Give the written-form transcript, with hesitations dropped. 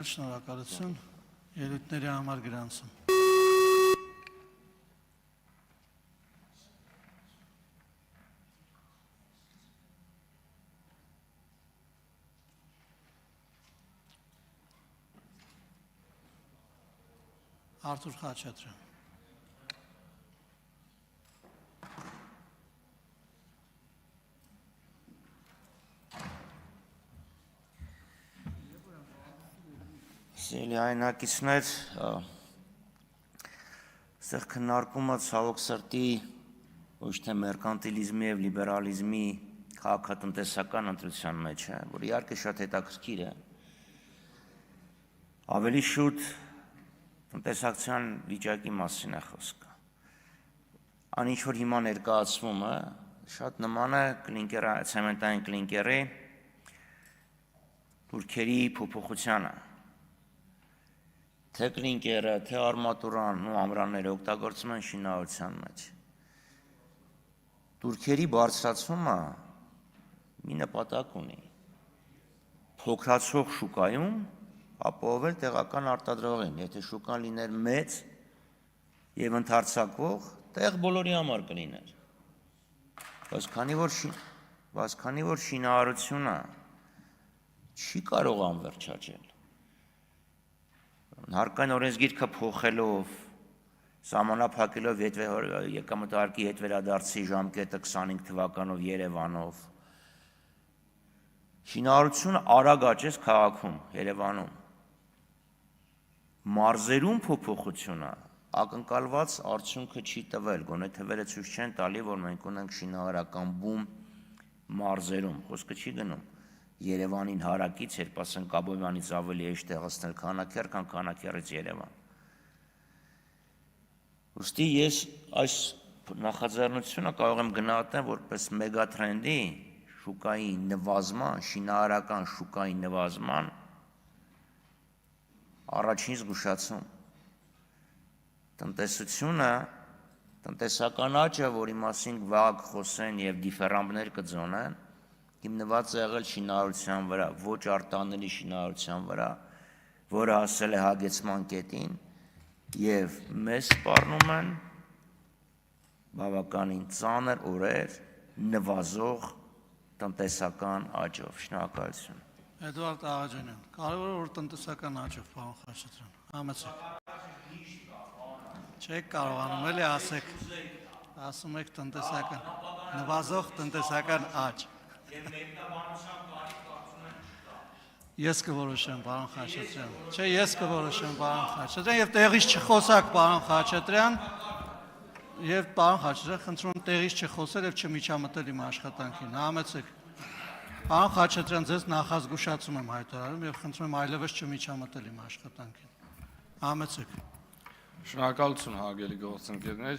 Շնորհակալություն ելույթների համար գրանցում։ Արթուր Խաչատրյան։ Սիրելի հայրենակիցներ, այստեղ քննարկումը ցավոք սրտի ոչ թե մերկանտիլիզմի եւ լիբերալիզմի քաղաքատնտեսական ընտրության մեջ է, որ իհարկե շատ հետաքրքիր է։ Ավելի շուտ տնտեսական վիճակի մասին է խոսքը։ Այն ինչ որ հիմա ներկայացվում է, շատ նման է ցեմենտային կլինկերի թուրքերի փոփոխությանը։ Թե կլինկերը, թե արմատուրան ու ամրանները օգտագործում են շինարարության մեջ։ Թուրքերի բարձրացումը մի նպատակ ունի։ Փոքրացող շուկայում ապահովել տեղական արտադրողին, եթե շուկան լիներ մեծ եւ ընդարձակվող, տեղ բոլորի համար կլիներ։ Բայց քանի որ շինարարությունը չի կարող անվերջաճել, Հարկային օրենսգիրքը փոխելով, սահմանափակելով եկամտահարկի հետվերադարձի ժամկետը 25 թվականով Երևանով, շինարարությունը արագ աճեց քաղաքում, Երևանում։ Մարզերում փոփոխությունը ակնկալված արդյունքը չի տվել, գոնե թվերը ցույց չեն տալի, որ մենք ունենք շինարարական բում մարզերում, խոսքը չի գնում Երևանին հարակից, երբ ասենք Աբովյանից ավելի էջ տեղացնել Քանաքեռ, քան Քանաքեռից Երևան։ Ուստի ես այս նախաձեռնությունը կարող եմ գնահատել որպես մեգատրենդի շուկայի նվազման, շինարարական շուկայի նվազման առաջին զգուշացում։ Տնտեսությունը, տնտեսական աճը, որի մասին վաղ խոսեն եւ դիֆերանբներ կձոնեն, հիմնված է եղել շինարարության վրա, ոչ արտանելի շինարարության վրա, որը հասել է հագեցման կետին եւ մեզ սպառնում են բավականին ծանր օրեր նվազող տնտեսական աճով։ Շնորհակալություն։ Էդվարդ Աղաջանյան, կարևորը որ տնտեսական աճով, պարոն Խաչատրյան, համեցեք։ Չեք կարողանում էլի ասում եք տնտեսական, նվազող տնտեսական աճ։ Ես կորոշեմ, պարոն Խաչատրյան։ Չէ, ես կորոշեմ, պարոն Խաչատրյան, եւ տեղից չխոսակ, պարոն Խաչատրյան, եւ պարոն Խաչատրյան, խնդրում եմ տեղից չխոսել եւ չմիջամտել իմ աշխատանքին։ Համեցեք։ Պարոն Խաչատրյան, ձեզ նախազգուշացում եմ հայտարարում եւ խնդրում եմ այլևս չմիջամտել իմ աշխատանքին։ Համեցեք։ Շնորհակալություն հարգելի գործընկերներ։